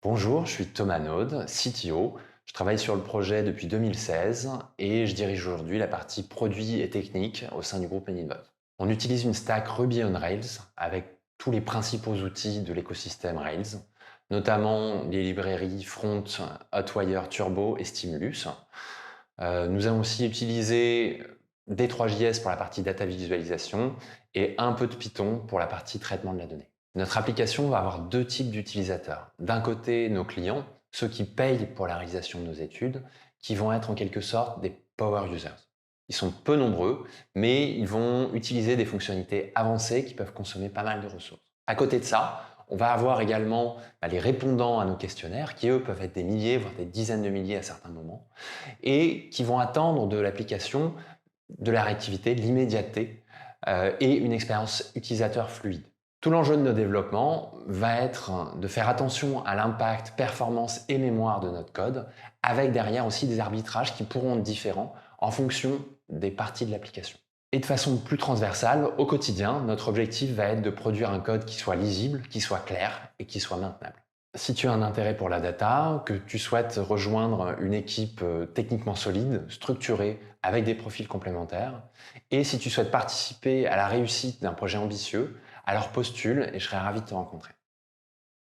Bonjour, je suis Thomas Naude, CTO. Je travaille sur le projet depuis 2016 et je dirige aujourd'hui la partie produits et techniques au sein du groupe Enidbot. On utilise une stack Ruby on Rails avec tous les principaux outils de l'écosystème Rails, notamment les librairies Front, Hotwire Turbo et Stimulus. Nous avons aussi utilisé D3JS pour la partie data visualisation et un peu de Python pour la partie traitement de la donnée. Notre application va avoir deux types d'utilisateurs. D'un côté, nos clients, ceux qui payent pour la réalisation de nos études, qui vont être en quelque sorte des power users. Ils sont peu nombreux, mais ils vont utiliser des fonctionnalités avancées qui peuvent consommer pas mal de ressources. À côté de ça, on va avoir également les répondants à nos questionnaires, qui eux peuvent être des milliers, voire des dizaines de milliers à certains moments, et qui vont attendre de l'application de la réactivité, de l'immédiateté et une expérience utilisateur fluide. Tout l'enjeu de nos développements va être de faire attention à l'impact, performance et mémoire de notre code, avec derrière aussi des arbitrages qui pourront être différents en fonction des parties de l'application. Et de façon plus transversale, au quotidien, notre objectif va être de produire un code qui soit lisible, qui soit clair et qui soit maintenable. Si tu as un intérêt pour la data, que tu souhaites rejoindre une équipe techniquement solide, structurée, avec des profils complémentaires, et si tu souhaites participer à la réussite d'un projet ambitieux, alors postule et je serai ravi de te rencontrer.